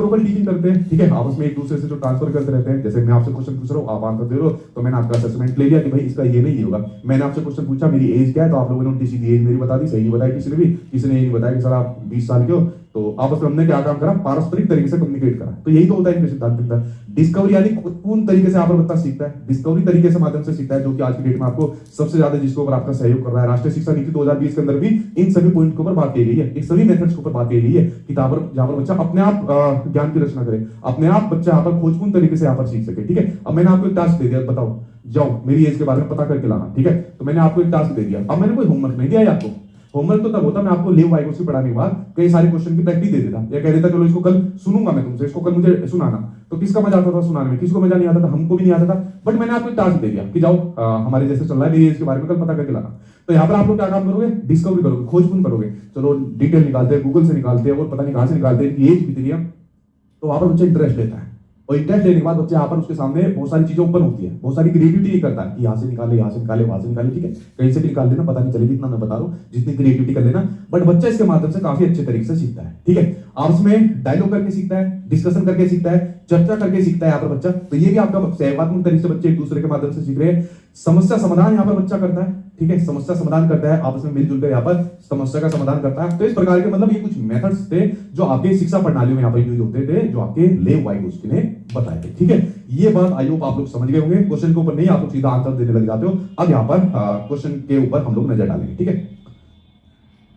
Reciprocal teaching करते हैं, ठीक है, आपस में एक दूसरे से जो ट्रांसफर करते रहते हैं। जैसे मैं आपसे क्वेश्चन पूछ रहा हूँ, आप आंसर दे रहे हो, तो मैंने आपका असेसमेंट ले लिया कि भाई इसका ये नहीं होगा। मैंने आपसे क्वेश्चन पूछा मेरी एज क्या है, तो आप लोगों ने उल्टी सीधी एज मेरी बता दी, सही नहीं बताया किसी ने भी, किसी ने ये नहीं बताया कि सर आप 20 साल के हो। तो आपस में हमने क्या काम करा, पारस्परिक तरीके से कम्युनिकेट करा। तो यही तो होता है इनके सिद्धांत के अंदर। डिस्कवरी यानी पूर्ण तरीके से यहाँ पर बच्चा सीखता है, डिस्कवरी तरीके से माध्यम से सीखता है, जो कि आज की डेट में आपको सबसे ज्यादा जिसके ऊपर आपका सहयोग कर रहा है। राष्ट्रीय शिक्षा नीति 2020 के अंदर भी इन सभी पॉइंट के ऊपर बात की गई है, इन सभी मेथड्स के ऊपर बात की गई है कि जहां पर बच्चा अपने आप ज्ञान की रचना करे, अपने आप बच्चा यहाँ पर खोजपूर्ण तरीके से यहाँ पर सीख सके, ठीक है। अब मैंने आपको एक टास्क दे दिया, बताओ जाओ मेरी एज के बारे में पता करके लाना, ठीक है। तो मैंने आपको एक टास्क दे दिया, अब मैंने कोई होमवर्क नहीं दिया है आपको। होमवर्क तो तब होता मैं आपको लेव वाइगोसी पढ़ाने के बाद कई सारे क्वेश्चन की प्रैक्टिस दे देता, या कह देता चलो इसको कल सुनूंगा मैं तुमसे, इसको कल मुझे सुनाना। तो किसका मजा आता था सुनाने में, किसी को मजा नहीं आता था, हमको भी नहीं आता था। बट मैंने आपको एक टास्क दे दिया कि जाओ हमारे जैसे चल रहा है मेरी एज के बारे में कल पता करके लाना। तो यहाँ पर आप लोग क्या काम करोगे, डिस्कवरी करोगे, खोजपूर्ण करोगे। चलो डिटेल निकालते हैं, गूगल से निकालते हैं और पता नहीं कहां से निकालते हैं कि एज कितनी है। तो वहां पर बच्चा इंटरेस्ट लेता है, और इंटरेस्ट लेने के बाद बच्चे यहाँ पर उसके सामने बहुत सारी चीजें ओपन होती है, बहुत सारी क्रिएटिविटी करता है कि यहाँ से निकाले, यहाँ से निकाले, वहां से निकाले, ठीक है। कहीं से भी निकाल लेना, पता नहीं चलेगी, इतना मैं बता रहा हूँ, जितनी क्रिएटिविटी कर लेना। बट बच्चा इसके माध्यम से काफी अच्छे तरीके से सीखता है, ठीक है। आपस में डायलॉग करके सीखता है, डिस्कशन करके सीखता है, चर्चा करके सीखता है यहाँ पर बच्चा। तो ये भी आपका सहयोगात्मक तरीके से बच्चे एक दूसरे के माध्यम से सीख रहे हैं। समस्या समाधान यहाँ पर बच्चा करता है, ठीक है, समस्या समाधान करता है, आपस में मिलजुल कर यहाँ पर समस्या का समाधान करता है। तो इस प्रकार के मतलब ये कुछ मेथड्स थे जो आपके शिक्षा प्रणाली में यहाँ पर यूज होते थे, जो आपके लेव वाइगोस्की ने बताए थे, ठीक है। ये बात आई होप आप लोग समझ गए होंगे। क्वेश्चन के ऊपर नहीं आप लोग सीधा आंसर देने लग जाते हो। अब यहाँ पर क्वेश्चन के ऊपर हम लोग नजर डालेंगे, ठीक है।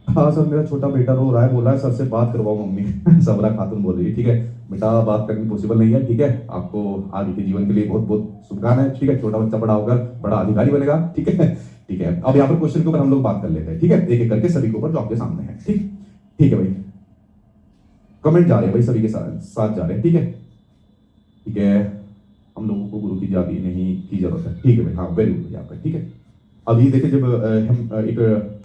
हाँ सर, मेरा छोटा बेटा रो रहा है, बोला है सर से बात करवाओ मम्मी। सबरा खातून बोल रही है, ठीक है। बेटा बात करनी पॉसिबल नहीं है, ठीक है। आपको आगे के जीवन के लिए बहुत बहुत शुभकामनाएं, ठीक है। छोटा बच्चा बड़ा होकर बड़ा अधिकारी बनेगा, ठीक है, ठीक है। अब यहाँ पर क्वेश्चन के ऊपर हम लोग बात कर लेते हैं, ठीक है, एक एक करके सभी के ऊपर जो आपके सामने है, ठीक, ठीक है भाई। कमेंट जा रहे हैं भाई, सभी के साथ जा रहे हैं, ठीक है, ठीक है। हम लोगों को गुरु की जाति नहीं की जरूरत है, ठीक है भाई, हाँ वेरी गुड यहाँ पर, ठीक है। अभी देखिए जब हम एक